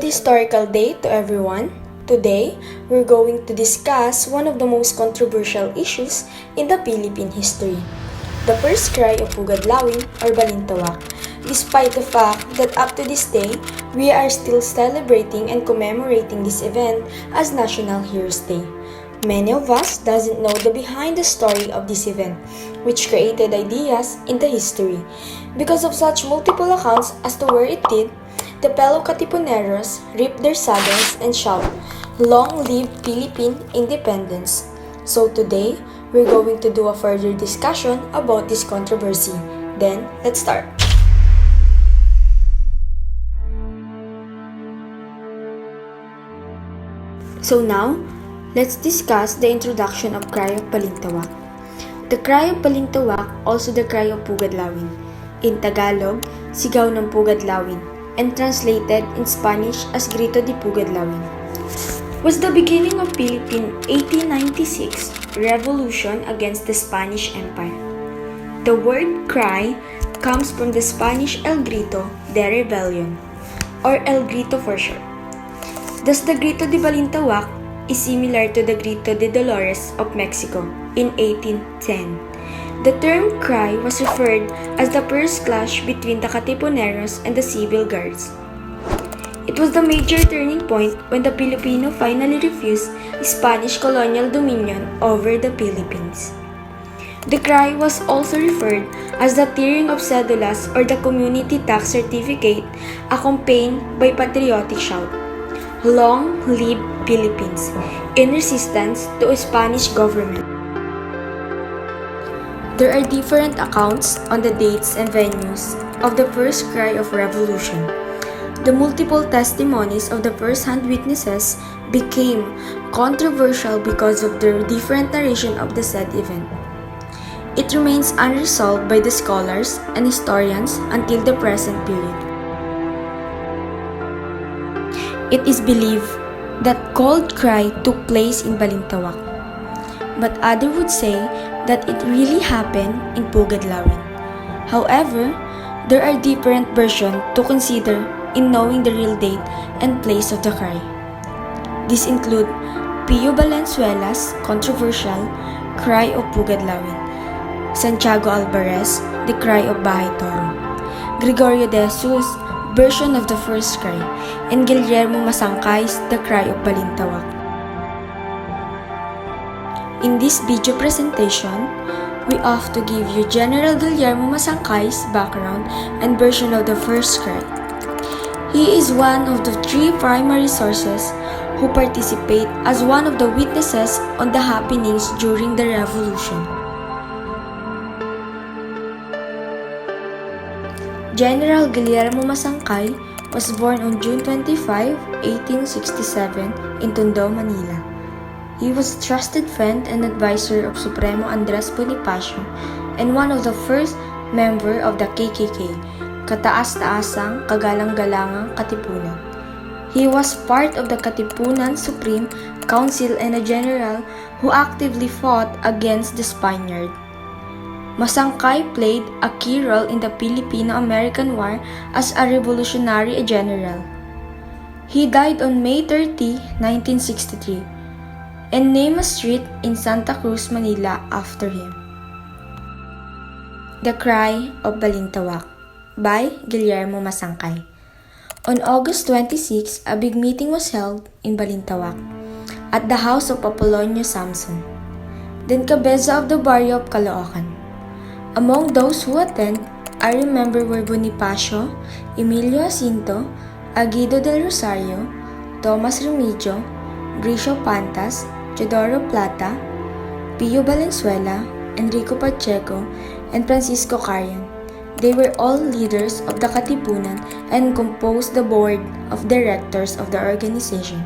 historical day to everyone. Today, we're going to discuss one of the most controversial issues in the Philippine history, the first cry of Pugadlawin or Balintawak, despite the fact that up to this day, we are still celebrating and commemorating this event as National Heroes Day. Many of us doesn't know the behind the story of this event, which created ideas in the history. Because of such multiple accounts as to where it did, the fellow Katipuneros rip their saddles and shout, "Long live Philippine independence!" So today, we're going to do a further discussion about this controversy. Then, let's start. So now, let's discuss the introduction of Cry of Balintawak. The Cry of Balintawak, also the Cry of Pugadlawin. In Tagalog, Sigaw ng Pugadlawin, and translated in Spanish as Grito de Pugadlawin, was the beginning of Philippine 1896 revolution against the Spanish Empire. The word cry comes from the Spanish El Grito de Rebellion, or El Grito for short. Thus, the Grito de Balintawak is similar to the Grito de Dolores of Mexico in 1810. The term cry was referred as the first clash between the Katipuneros and the civil guards. It was the major turning point when the Filipino finally refused Spanish colonial dominion over the Philippines. The cry was also referred as the tearing of cedulas or the community tax certificate, accompanied by patriotic shout, "Long live Philippines," in resistance to a Spanish government. There are different accounts on the dates and venues of the first cry of revolution. The multiple testimonies of the first-hand witnesses became controversial because of their different narration of the said event. It remains unresolved by the scholars and historians until the present period. It is believed that cold cry took place in Balintawak, but others would say that it really happened in Pugadlawin. However, there are different versions to consider in knowing the real date and place of the cry. These include Pio Valenzuela's controversial Cry of Pugadlawin, Santiago Alvarez, The Cry of Bahay Toro, Gregorio de Jesus' version of the first cry, and Guillermo Masangkay's The Cry of Balintawak. In this video presentation, we have to give you General Guillermo Masangkay's background and version of the first cry. He is one of the three primary sources who participate as one of the witnesses on the happenings during the revolution. General Guillermo Masangkay was born on June 25, 1867 in Tondo, Manila. He was a trusted friend and advisor of Supremo Andres Bonifacio and one of the first member of the KKK, Kataas-Taasang Kagalang-Galangang Katipunan. He was part of the Katipunan Supreme Council and a general who actively fought against the Spaniard. Masangkay played a key role in the Filipino-American War as a revolutionary general. He died on May 30, 1963. And named a street in Santa Cruz, Manila after him. The Cry of Balintawak by Guillermo Masangkay. On August 26, a big meeting was held in Balintawak at the house of Apolonio Samson, then cabeza of the barrio of Caloocan. Among those who attend, I remember were Bonifacio, Emilio Jacinto, Aguido del Rosario, Tomas Remigio, Bricio Pantas, Teodoro Plata, Pio Valenzuela, Enrico Pacheco, and Francisco Carian. They were all leaders of the Katipunan and composed the board of directors of the organization.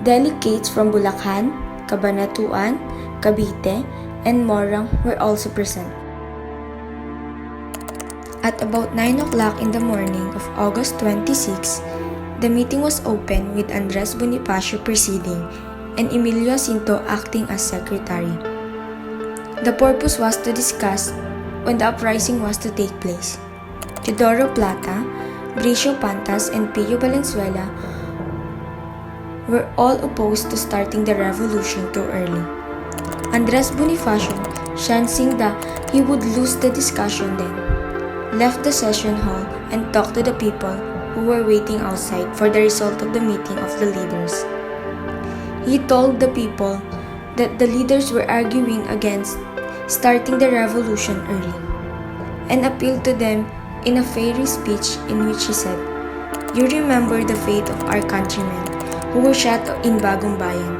Delegates from Bulacan, Cabanatuan, Cavite, and Morang were also present. At about 9 o'clock in the morning of August 26, the meeting was opened with Andres Bonifacio presiding and Emilio Jacinto acting as secretary. The purpose was to discuss when the uprising was to take place. Teodoro Plata, Bricio Pantas, and Pio Valenzuela were all opposed to starting the revolution too early. Andres Bonifacio, sensing that he would lose the discussion then, left the session hall and talked to the people who were waiting outside for the result of the meeting of the leaders. He told the people that the leaders were arguing against starting the revolution early, and appealed to them in a fiery speech in which he said, "You remember the fate of our countrymen who were shot in Bagong Bayan.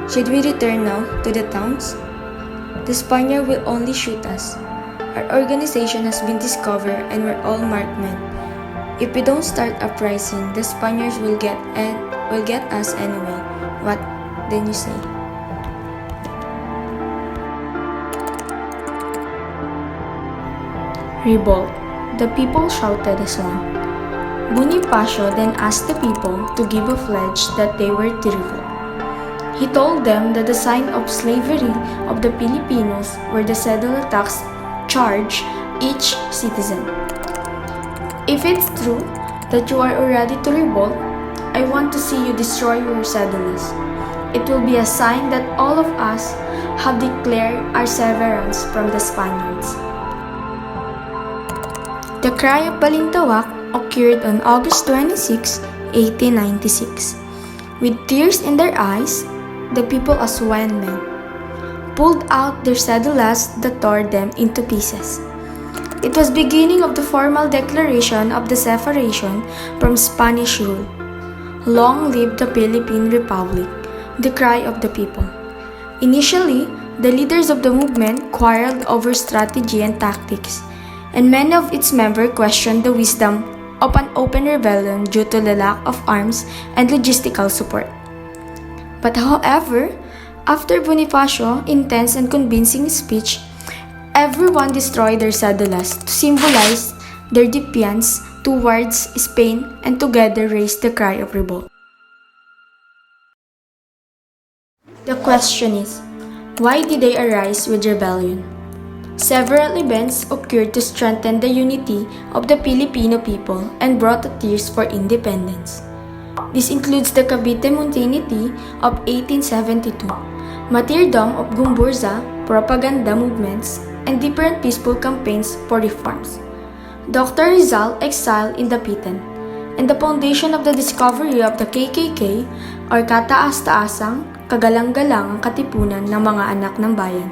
Should we return now to the towns? The Spaniard will only shoot us. Our organization has been discovered and we're all marked men. If we don't start uprising, the Spaniards will get us anyway. What then you say?" Revolt. The people shouted as one. Bonifacio then asked the people to give a pledge that they were to revolt. He told them that the sign of slavery of the Filipinos were the cedula tax charged each citizen. If it's true that you are ready to revolt, I want to see you destroy your cedulas. It will be a sign that all of us have declared our severance from the Spaniards. The cry of Balintawak occurred on August 26, 1896. With tears in their eyes, the people as one man pulled out their cedulas that tore them into pieces. It was beginning of the formal declaration of the separation from Spanish rule. Long live the Philippine Republic, the cry of the people. Initially, the leaders of the movement quarreled over strategy and tactics, and many of its members questioned the wisdom of an open rebellion due to the lack of arms and logistical support. But however, after Bonifacio intense and convincing speech, everyone destroyed their cedulas to symbolize their defiance towards Spain and together raised the cry of revolt. The question is, why did they arise with rebellion? Several events occurred to strengthen the unity of the Filipino people and brought the tears for independence. This includes the Cavite Mutiny of 1872, martyrdom of Gumburza, propaganda movements, and different peaceful campaigns for reforms. Dr. Rizal exiled in Dapitan, and the foundation of the discovery of the KKK or kataas-taasang, kagalang-galangang katipunan ng mga anak ng bayan,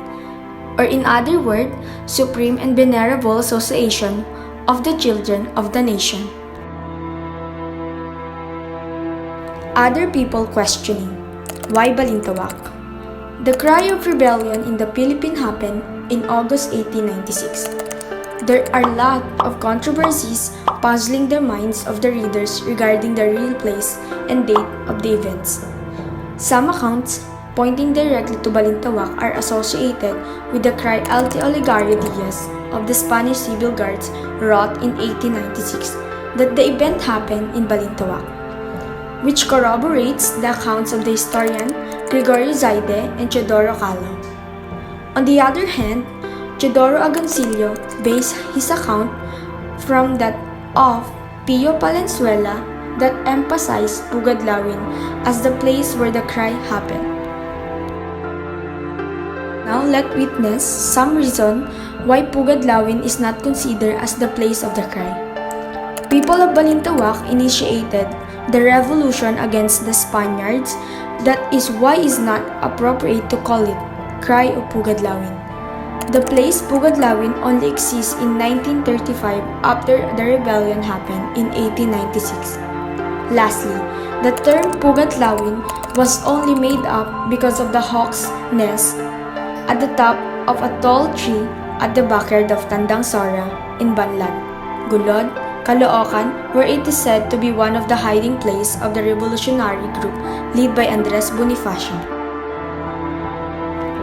or in other words, Supreme and Venerable Association of the Children of the Nation. Other people questioning, why Balintawak? The cry of rebellion in the Philippines happened in August 1896. There are a lot of controversies puzzling the minds of the readers regarding the real place and date of the events. Some accounts pointing directly to Balintawak are associated with the cry Alte Olegario Diaz of the Spanish Civil Guards wrote in 1896 that the event happened in Balintawak, which corroborates the accounts of the historian Gregorio Zaide and Teodoro Calao. On the other hand, Teodoro Agoncillo based his account from that of Pio Palenzuela that emphasized Pugadlawin as the place where the cry happened. Now let's witness some reason why Pugadlawin is not considered as the place of the cry. People of Balintawak initiated the revolution against the Spaniards. That is why it is not appropriate to call it Cry of Pugadlawin. The place Pugadlawin only exists in 1935 after the rebellion happened in 1896. Lastly, the term Pugadlawin was only made up because of the hawk's nest at the top of a tall tree at the backyard of Tandang Sora in Banlat, Gulod, Caloocan, where it is said to be one of the hiding place of the revolutionary group led by Andres Bonifacio.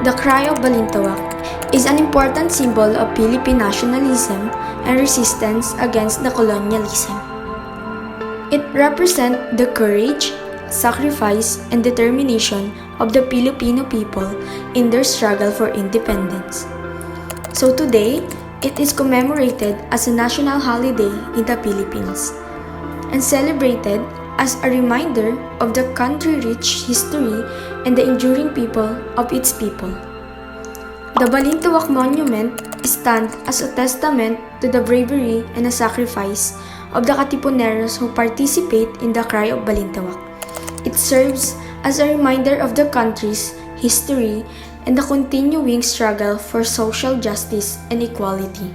The cry of Balintawak is an important symbol of Philippine nationalism and resistance against the colonialism. It represents the courage, sacrifice, and determination of the Filipino people in their struggle for independence. So today, it is commemorated as a national holiday in the Philippines and celebrated as a reminder of the country-rich history and the enduring people of its people. The Balintawak Monument stands as a testament to the bravery and the sacrifice of the Katipuneros who participate in the Cry of Balintawak. It serves as a reminder of the country's history and the continuing struggle for social justice and equality.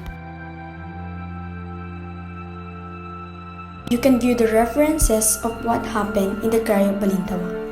You can view the references of what happened in the Cry of Balintawak.